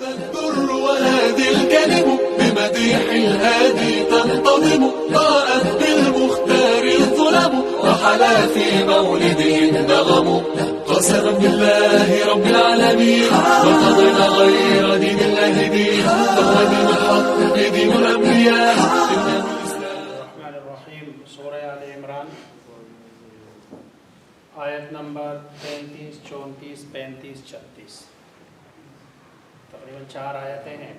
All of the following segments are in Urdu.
الدر وهادي الكلم بمديح الهادي تنتظم ضاءت بالمختار الظلم وحلا في مولده النغم قسما بالله رب العالمين وقضينا غير دين الله دين فهو دين الحق دين الأنبياء. الرحمن الرحیم سورہ آل عمران آیت نمبر 33, 34, 35, 36 تقریباً 4 آیتیں ہیں.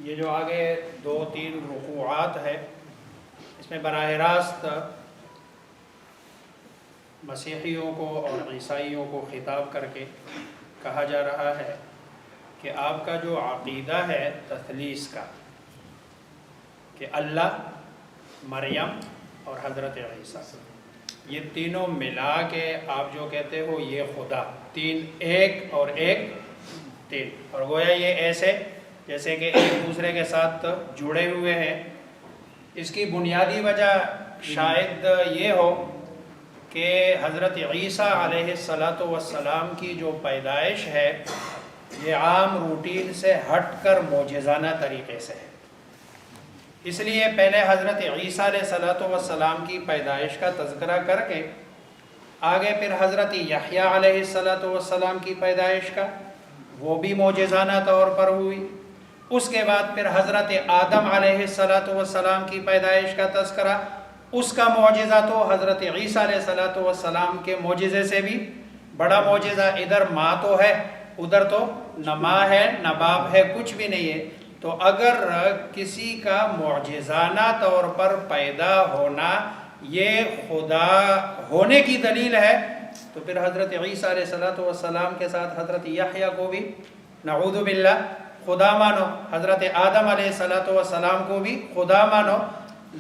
یہ جو آگے 2-3 رکوعات ہے اس میں براہ راست مسیحیوں کو اور عیسائیوں کو خطاب کر کے کہا جا رہا ہے کہ آپ کا جو عقیدہ ہے تثلیث کا کہ اللہ، مریم اور حضرت عیسیٰ یہ تینوں ملا کے آپ جو کہتے ہو یہ خدا، تین ایک اور ایک تین، اور گویا یہ ایسے جیسے کہ ایک دوسرے کے ساتھ جڑے ہوئے ہیں. اس کی بنیادی وجہ شاید یہ ہو کہ حضرت عیسیٰ علیہ السلام کی جو پیدائش ہے یہ عام روٹین سے ہٹ کر معجزانہ طریقے سے ہے. اس لیے پہلے حضرت عیسیٰ علیہ السلام کی پیدائش کا تذکرہ کر کے آگے پھر حضرت یحییٰ علیہ السلام کی پیدائش کا، وہ بھی معجزانہ طور پر ہوئی. اس کے بعد پھر حضرت آدم علیہ السلام کی پیدائش کا تذکرہ، اس کا معجزہ تو حضرت عیسیٰ علیہ السلام کے معجزے سے بھی بڑا معجزہ. ادھر ماں تو ہے، ادھر تو نہ ماں ہے نہ باپ ہے، کچھ بھی نہیں ہے. تو اگر کسی کا معجزانہ طور پر پیدا ہونا یہ خدا ہونے کی دلیل ہے تو پھر حضرت عیسیٰ علیہ السلام کے ساتھ حضرت یحییٰ کو بھی نعوذ باللہ خدا مانو، حضرت آدم علیہ السلام کو بھی خدا مانو.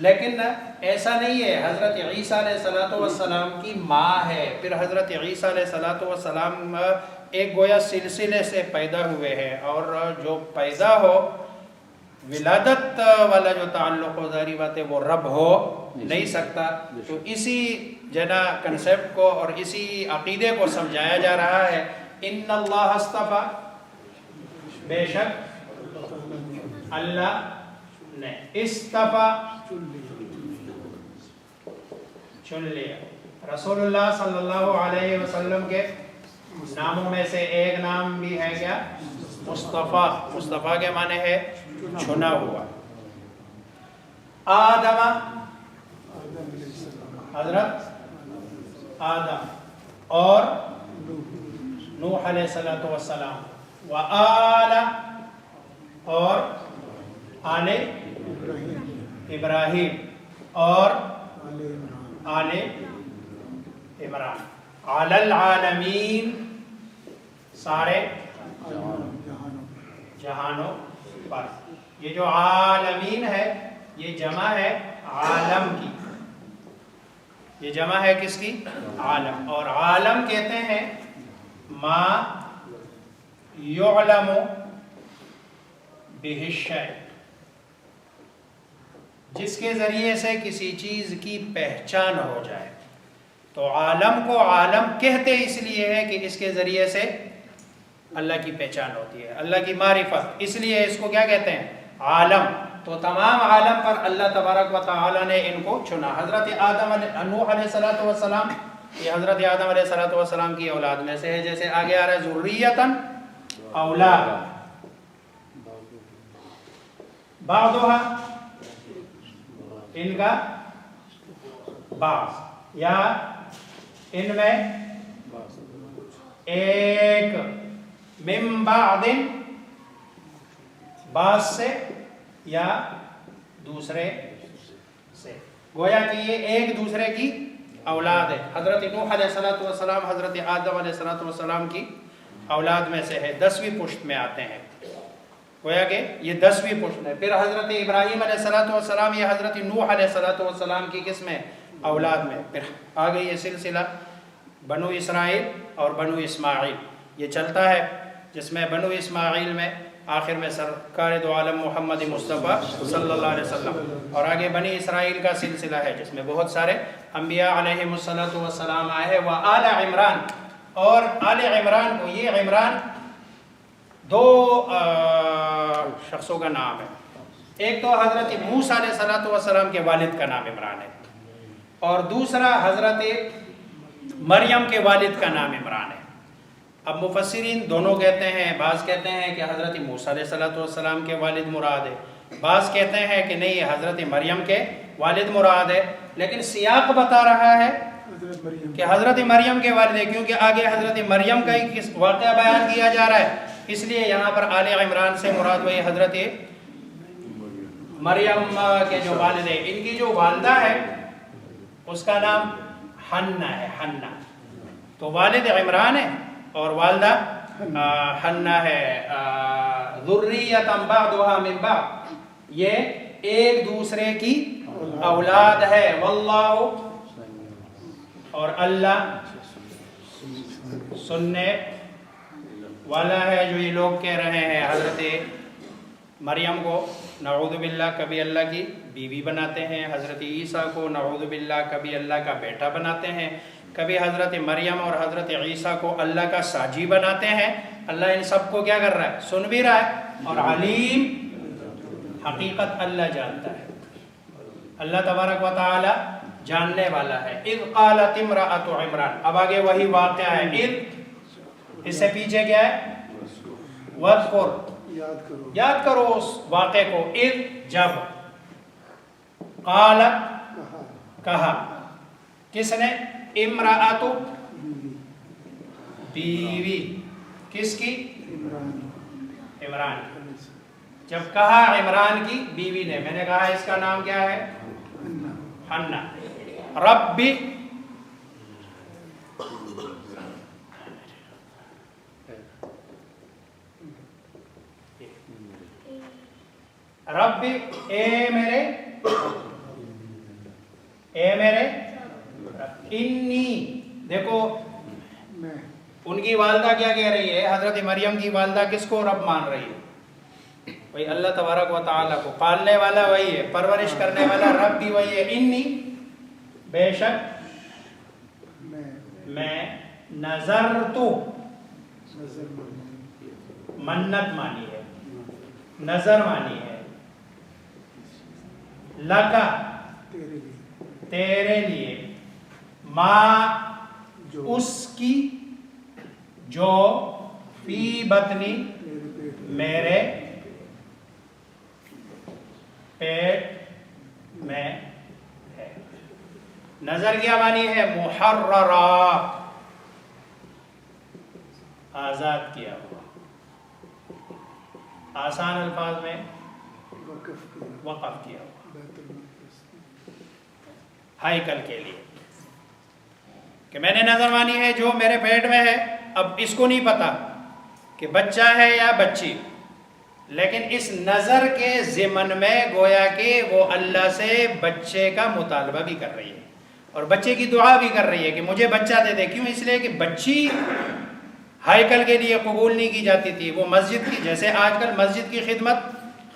لیکن ایسا نہیں ہے. حضرت عیسیٰ علیہ السلام کی ماں ہے، پھر حضرت عیسیٰ علیہ السلام ایک گویا سلسلے سے پیدا ہوئے ہیں، اور جو پیدا ہو ولادت والا جو تعلق و ظاہری بات ہے وہ رب ہو نہیں سکتا. تو اسی جنا کنسیپٹ کو اور اسی عقیدے کو سمجھایا جا رہا ہے. ان اللہ اصطفیٰ، بے شک اللہ نے اصطفیٰ چن لیا. رسول اللہ صلی اللہ علیہ وسلم کے ناموں میں سے ایک نام بھی ہے کیا؟ مصطفیٰ. مصطفیٰ کے معنی ہے چنا ہوا. آدم، حضرت آدم، اور نوح علیہ السلام، وآل، اور آل ابراہیم، اور آل عمران، علی العالمین، سارے جہانوں پر. یہ جو عالمین ہے یہ جمع ہے عالم کی. یہ جمع ہے کس کی؟ عالم. اور عالم کہتے ہیں ما یعلم بہ الشیء، جس کے ذریعے سے کسی چیز کی پہچان ہو جائے. تو عالم کو عالم کہتے اس لیے ہے کہ اس کے ذریعے سے اللہ کی پہچان ہوتی ہے، اللہ کی معرفت. اس لیے اس کو کیا کہتے ہیں؟ عالم. تو تمام عالم پر اللہ تبارک و تعالی نے ان کو چنا. حضرت آدم نوح علیہ السلام، یہ حضرت آدم علیہ السلام کی اولاد میں سے ہے. جیسے آگے آ رہا ہے ذریۃً اولاد، بعضها ان کا بعض، یا ان میں ایک، من بعض بعض سے، یا دوسرے سے. گویا کہ یہ ایک دوسرے کی اولاد ہے. حضرت نوح علیہ السلام حضرت آدم علیہ السلام کی اولاد میں سے ہے، 10ویں پشت میں آتے ہیں. گویا کہ یہ 10ویں پشت ہے. پھر حضرت ابراہیم علیہ السلام یہ حضرت نوح علیہ السلام کی کس میں؟ اولاد میں. پھر آگے یہ سلسلہ بنو اسرائیل اور بنو اسماعیل یہ چلتا ہے، جس میں بنو اسماعیل میں آخر میں سرکار دو عالم محمد مصطفیٰ صلی اللہ علیہ وسلم، اور آگے بنی اسرائیل کا سلسلہ ہے جس میں بہت سارے انبیاء علیہم الصلوۃ والسلام آئے ہیں. وہ آل عمران، اور آل عمران کو، یہ عمران دو شخصوں کا نام ہے. ایک تو حضرت موسیٰ علیہ السلام کے والد کا نام عمران ہے اور دوسرا حضرت مریم کے والد کا نام عمران ہے. اب مفسرین دونوں کہتے ہیں، بعض کہتے ہیں کہ حضرت موسیٰ علیہ السلام کے والد مراد ہے، بعض کہتے ہیں کہ نہیں حضرت مریم کے والد مراد ہے، لیکن سیاق بتا رہا ہے کہ حضرت مریم کے والد ہے، کیونکہ آگے حضرت مریم کا ہی واقعہ بیان کیا جا رہا ہے، اس لیے یہاں پر آل عمران سے مراد وہی حضرت مریم کے جو والد ہے. ان کی جو والدہ ہے اس کا نام حنا ہے، حنا. تو والد عمران ہے اور والدہ حنا ہے. ذریۃ بعضھا من بعض، یہ ایک دوسرے کی اولاد ہے. واللہ، اور اللہ سننے والا ہے. جو یہ لوگ کہہ رہے ہیں حضرت مریم کو نعوذ باللہ کبھی اللہ کی بیوی بناتے ہیں، حضرت عیسیٰ کو نعوذ باللہ کبھی اللہ کا بیٹا بناتے ہیں، کبھی حضرت مریم اور حضرت عیسیٰ کو اللہ کا ساجی بناتے ہیں. اللہ ان سب کو کیا کر رہا ہے؟ سن بھی رہا ہے. اور علیم، حقیقت اللہ جانتا ہے، اللہ تبارک و تعالی جاننے والا ہے. اذ قالت امرأۃ عمران، اب آگے وہی واقعہ ہے. اذ، اس سے پیچھے کیا ہے؟ وذکر، یاد کرو اس واقعے کو. اذ، جب، قالت، کہا، کس نے؟ امرأۃ، بیوی، کس کی؟ عمران. جب کہا عمران کی بیوی نے، میں نے کہا اس کا نام کیا ہے؟ حنا. ربی، ربی، اے میرے انی. دیکھو ان کی والدہ کیا کہہ رہی ہے؟ حضرت مریم کی والدہ کس کو رب مان رہی ہے؟ وہی اللہ تبارک و تعالیٰ کو. پالنے والا وہی ہے، پرورش کرنے والا رب بھی وہی ہے. انی، بے شک میں، نظرتو، منت مانی ہے، نظر مانی ہے، لکا، تیرے لیے، ماں، اس کی، جو، فی بطنی، میرے پیٹ میں ہے. نظر کیا مانی ہے؟ محررہ، آزاد کیا ہوا. آسان الفاظ میں وقف کیا ہوا ہائیکل کے لیے، کہ میں نے نظر مانی ہے جو میرے پیٹ میں ہے. اب اس کو نہیں پتا کہ بچہ ہے یا بچی، لیکن اس نظر کے ضمن میں گویا کہ وہ اللہ سے بچے کا مطالبہ بھی کر رہی ہے اور بچے کی دعا بھی کر رہی ہے کہ مجھے بچہ دے دے. کیوں؟ اس لیے کہ بچی ہائیکل کے لیے قبول نہیں کی جاتی تھی. وہ مسجد کی، جیسے آج کل مسجد کی خدمت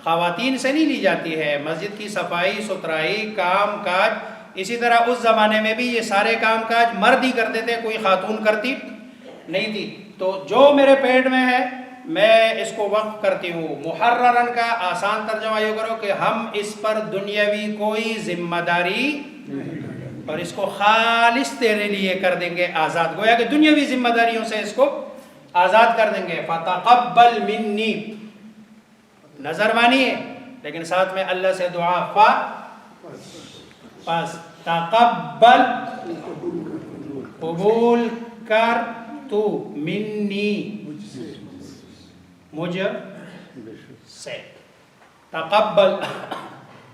خواتین سے نہیں لی جاتی ہے، مسجد کی صفائی ستھرائی کام کاج، اسی طرح اس زمانے میں بھی یہ سارے کام کاج مرد ہی کرتے تھے، کوئی خاتون کرتی نہیں تھی. تو جو میرے پیٹ میں ہے میں اس کو وقف کرتی ہوں. محررن کا آسان ترجمہ یہ کرو کہ ہم اس پر دنیاوی کوئی ذمہ داری اور اس کو خالص تیرے لیے کر دیں گے آزاد. گویا کہ دنیاوی ذمہ داریوں سے اس کو آزاد کر دیں گے. فتقبل منی، نظر مانی ہے لیکن ساتھ میں اللہ سے دعا، پس تقبل، قبول کر، تو، منی، مجھ سے، تقبل،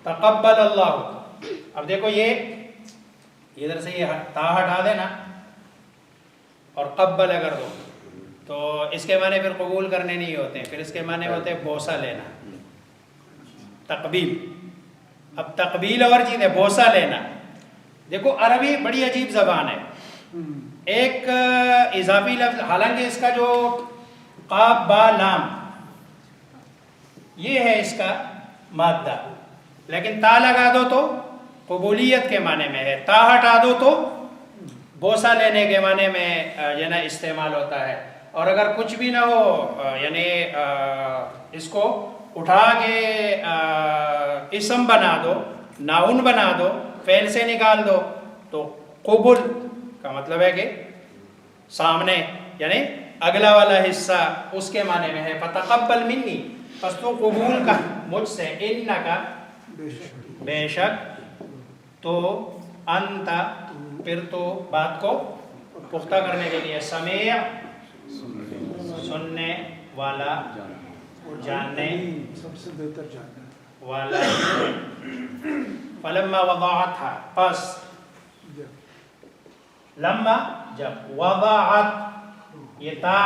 تقبل اللہ. اب دیکھو یہ ادھر سے یہ تا ہٹا دینا اور قبل اگر دو تو اس کے معنی پھر قبول کرنے نہیں ہوتے ہیں، پھر اس کے معنی ہوتے ہیں بوسہ لینا، تقبیل. اب تقبیل اور چیز ہے بوسہ لینا. دیکھو عربی بڑی عجیب زبان ہے. ایک اضافی لفظ، حالانکہ اس کا جو قاف با لام یہ ہے اس کا مادہ، لیکن تا لگا دو تو قبولیت کے معنی میں ہے، تا ہٹا دو تو بوسہ لینے کے معنی میں استعمال ہوتا ہے. اور اگر کچھ بھی نہ ہو یعنی اس کو اٹھا کے اسم بنا دو، ناؤن بنا دو، فعل سے نکال دو، تو قبول کا مطلب ہے کہ سامنے یعنی اگلا والا حصہ اس کے معنی میں ہے فتقبل منی، پس تو قبول کا مجھ سے، انکا بے شک، تو انت پھر تو بات کو پختہ کرنے کے لیے، سمیع سننے والا، جاننے سب سے بہتر جاننا والا، فلما وضعتها، پس لما جب، وضعت یہ تا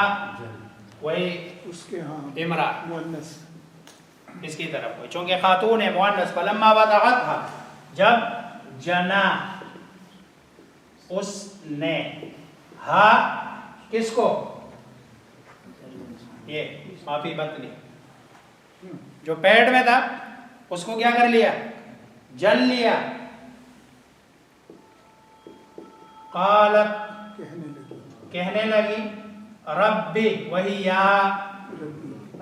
وہی اس کے ہاں امرا مؤنث اس کی طرف ہوئی، چونکہ خاتون ہے مؤنث، فلما وضعتها جب جنا اس نے، ہا کس کو، یہ معافی بطنی جو پیٹ میں تھا اس کو کیا کر لیا، جل لیا، قالت کہنے لگی ربی، وہی یا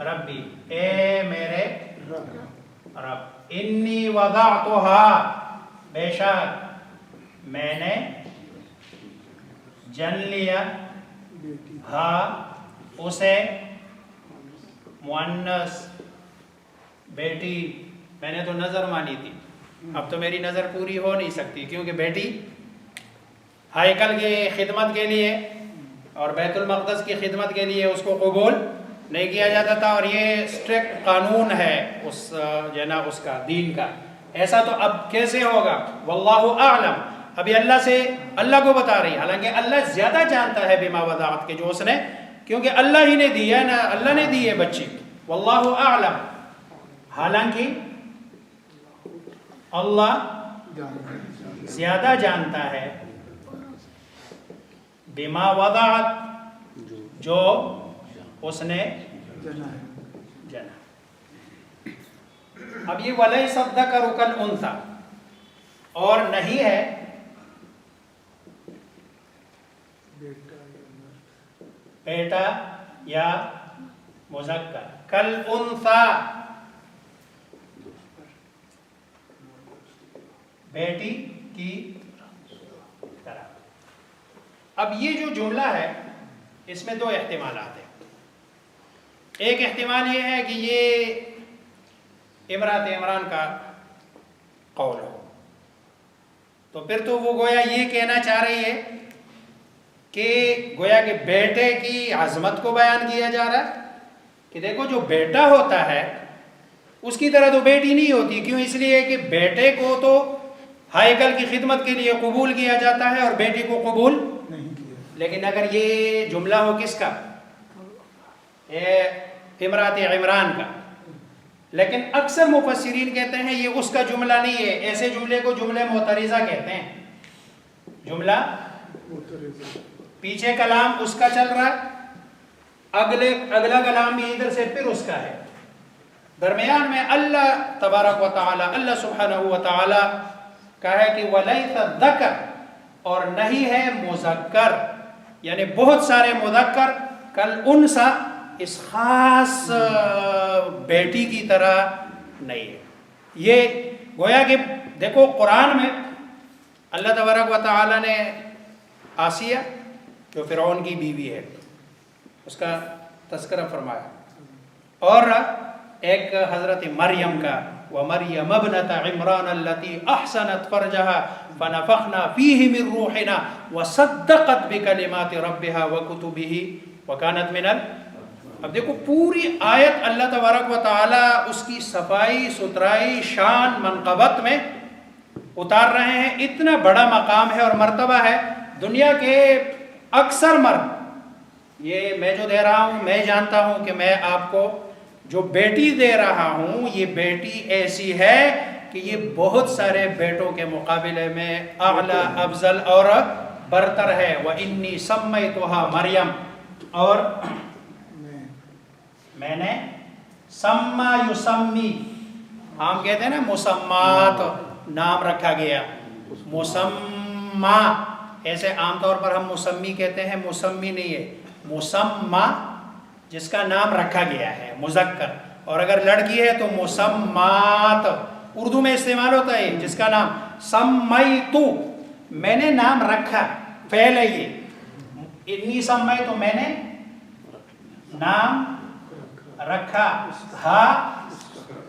ربی، اے میرے رب، انی وضعتها، بے شک میں نے جن لیا، ہا اسے، مؤنث بیٹی، میں نے تو نظر مانی تھی، اب تو میری نظر پوری ہو نہیں سکتی، کیونکہ بیٹی ہیکل کی خدمت کے لیے اور بیت المقدس کی خدمت کے لیے اس کو قبول نہیں کیا جاتا تھا، اور یہ اسٹرکٹ قانون ہے اس جو نا اس کا دین کا، ایسا تو اب کیسے ہوگا، واللہ اعلم، ابھی اللہ سے اللہ کو بتا رہی، حالانکہ اللہ زیادہ جانتا ہے بما وضعت کے جو اس نے، کیونکہ اللہ ہی نے دی ہے نا، اللہ نے دی ہے بچی، واللہ اعلم، حالانکہ اللہ زیادہ جانتا ہے بما وضعت جو اس نے جنا۔ اب یہ وَلَيْسَ الذَّكَرُ كَالْأُنثَىٰ، اور نہیں ہے بیٹا یا مذکر، کالانثیٰ بیٹی کی طرح۔ اب یہ جو جملہ ہے اس میں دو احتمالات ہیں، ایک احتمال یہ ہے کہ یہ امرات عمران کا قول ہو، تو پھر تو وہ گویا یہ کہنا چاہ رہی ہے کہ گویا کہ بیٹے کی عظمت کو بیان کیا جا رہا ہے کہ دیکھو جو بیٹا ہوتا ہے اس کی طرح تو بیٹی نہیں ہوتی، کیوں، اس لیے کہ بیٹے کو تو ہائیکل کی خدمت کے لیے قبول کیا جاتا ہے اور بیٹی کو قبول نہیں کیا، لیکن اگر یہ جملہ ہو کس کا، امرات عمران کا، لیکن اکثر مفسرین کہتے ہیں یہ اس کا جملہ نہیں ہے، ایسے جملے کو جملے معترضہ کہتے ہیں، جملہ پیچھے کلام اس کا چل رہا ہے، اگلا کلام بھی ادھر سے پھر اس کا ہے، درمیان میں اللہ تبارک و تعالی، اللہ سبحانہ و تعالی کا ہے کہ وَلَيْسَ الذَّكَرُ، اور نہیں ہے مذکر، یعنی بہت سارے مذکر، کالانثیٰ، اس خاص بیٹی کی طرح نہیں ہے۔ یہ گویا کہ دیکھو قرآن میں اللہ تبارک و تعالی نے آسیہ جو فرعون کی بیوی ہے اس کا تذکرہ فرمایا، اور ایک حضرت مریم کا، وَمَرْيَمَ ابْنَتَ عِمْرَانَ الَّتِي أَحْسَنَتْ فَرْجَهَا فَنَفَخْنَا فِيهِ مِنْ رُوحِنَا وَصَدَّقَتْ بِكَلِمَاتِ رَبِّهَا وَكُتُبِهِ وَكَانَتْ مِنَ اب دیکھو پوری آیت اللہ تبارک و تعالی اس کی صفائی ستھرائی شان منقبت میں اتار رہے ہیں، اتنا بڑا مقام ہے اور مرتبہ ہے، دنیا کے اکثر مرد، یہ میں جو دے رہا ہوں میں جانتا ہوں کہ میں آپ کو جو بیٹی دے رہا ہوں یہ بیٹی ایسی ہے کہ یہ بہت سارے بیٹوں کے مقابلے میں اعلیٰ افضل اور برتر ہے، وَإِنِّي سَمَّيْتُهَا مریم، اور میں نے سما یسمی، ہم کہتے ہیں نا مسمات، نام رکھا گیا، مسمہ، ایسے عام طور پر ہم مسمی کہتے ہیں، مسمی نہیں ہے، مسمہ جس کا نام رکھا گیا ہے مذکر، اور اگر لڑکی ہے تو مسمات، اردو میں استعمال ہوتا ہے جس کا نام سمیتو، میں نے نام رکھا، فعل ہے یہ، انی سمیتو میں نے نام رکھا، ہا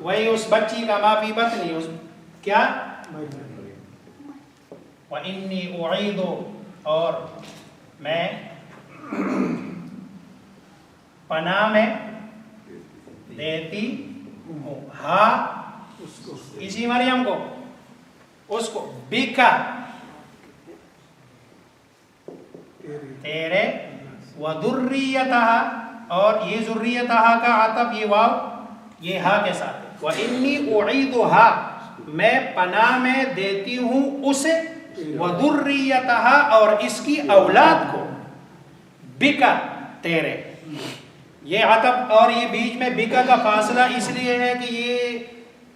وہی اس بچی کا ما فی بطنی، اس کیا وَإِنِّي أُعِيدُ، اور میں پناہ میں دیتی ہوں، ہا اسی مریم کو، اس کو، بیکا تیرے، وَذُرِّيَّتَهَا، اور یہ ذریتہا کا عطف، یہ واو یہ ہا کے ساتھ ہے، وَإِنِّي أُعِيدُهَا، میں پناہ میں دیتی ہوں اسے، وَذُرِّيَّتَهَا، اور اس کی اولاد کو، بکا تیرے، یہ عطف اور یہ بیچ میں بکا کا فاصلہ اس لیے ہے کہ یہ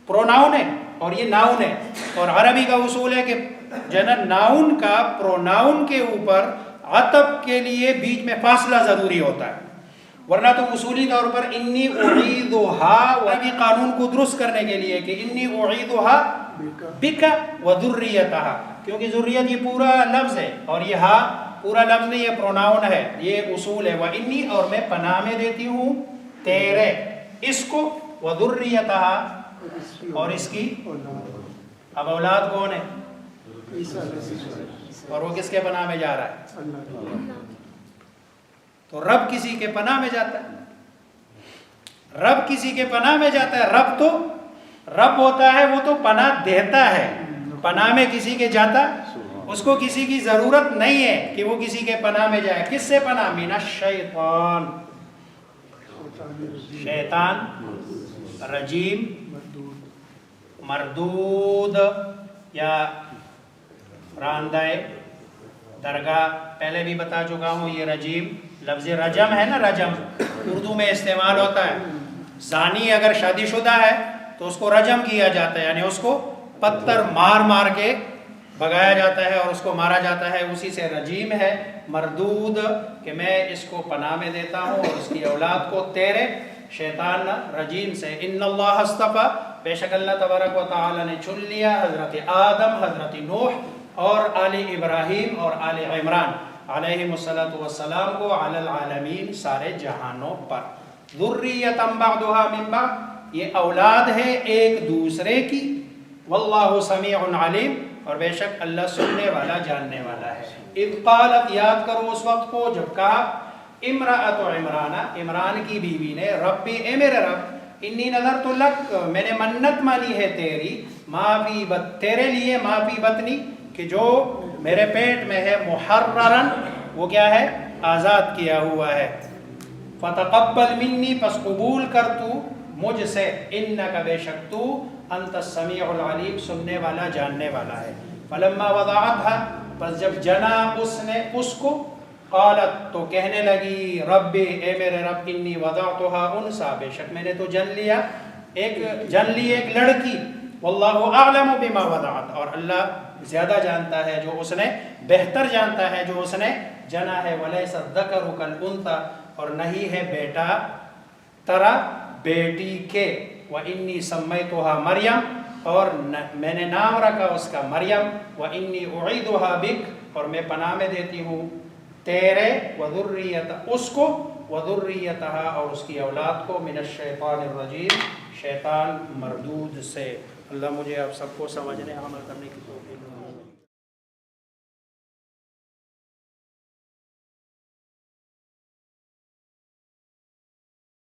پروناؤن ہے اور یہ ناؤن ہے، اور عربی کا اصول ہے کہ ناؤن کا پروناؤن کے اوپر عطف کے لیے بیچ میں فاصلہ ضروری ہوتا ہے، ورنہ تو اصولی طور پر انی اعیدھا، عربی قانون کو درست کرنے کے لیے کہ انی اعیدھا بکا وذریتہا، کیونکہ ذریت یہ پورا لفظ ہے اور یہ ہا پورا لفظ نہیں، یہ پروناؤن ہے، یہ اصول ہے، وَإِنِّي، اور میں پناہ میں دیتی ہوں تیرے اس کو، وَذُرِّيَتَهَا، اور اس کی، اب اولاد کون ہے اور وہ کس کے پناہ میں جا رہا ہے؟ تو رب کسی کے پناہ میں جاتا ہے، رب کسی کے پناہ میں جاتا ہے، رب تو رب ہوتا ہے، وہ تو پناہ دیتا ہے، پناہ میں کسی کے جاتا، اس کو کسی کی ضرورت نہیں ہے کہ وہ کسی کے پناہ میں جائے، کس سے پناہ؟ من الشیطان، شیطان رجیم مردود یا راندہ درگاہ، پہلے بھی بتا چکا ہوں، یہ رجیم لفظ رجم ہے نا، رجم اردو میں استعمال ہوتا ہے، زانی اگر شادی شدہ ہے تو اس کو رجم کیا جاتا ہے، یعنی اس کو پتھر مار مار کے بھگایا جاتا ہے اور اس کو مارا جاتا ہے، اسی سے رجیم ہے، مردود کہ میں اس کو پناہ میں دیتا ہوں اور اس کی اولاد کو تیرے شیطان رجیم سے، ان اللہ اصطفیٰ، بے شک اللہ تبارک و تعالی نے چن لیا حضرت آدم، حضرت نوح اور آل ابراہیم اور آل عمران علیہم السلام کو علی العالمین، سارے جہانوں پر، ذریۃ بعضها من بعض، یہ اولاد ہے ایک دوسرے کی، واللہ سمیع علیم، اور بے شک اللہ سننے والا جاننے والا ہے، اذ قالت، یاد کرو اس وقت کو جب کہا، امرأۃ عمران، عمران کی بیوی نے، ربی اے میرے رب، انی نذرت لک، میں نے منت مانی ہے تیری، ما فی تیرے لیے، ما فی بطنی، کہ جو میرے پیٹ میں ہے، محررن، وہ کیا ہے؟ آزاد کیا ہوا ہے، فتقبل منی، پس قبول کر تو مجھ سے، انک، بے شک تو، انت السمیع العلیم، سننے والا جاننے والا ہے، فلما وضعتها، پس جب جنا اس نے اس کو، قالت، تو کہنے لگی، ربی اے میرے رب، انی وضعتها انثى، بے شک میں نے تو جن لی ایک لڑکی، واللہ اعلم بما وضعت، اور اللہ زیادہ جانتا ہے جو اس نے، بہتر جانتا ہے جو اس نے جنا ہے، ولیس الذکر کالانثی، اور نہیں ہے بیٹا طرح بیٹی کے، وانی سمیتها مریم، اور میں نے نام رکھا اس کا مریم، وانی اعیدها بک، اور میں پناہ میں دیتی ہوں تیرے، وذریت اس کو، وذریتها، اور اس کی اولاد کو، من الشیطان الرجیم، شیطان مردود سے۔ اللہ مجھے آپ سب کو سمجھنے عمل کرنے کی توفیق دے۔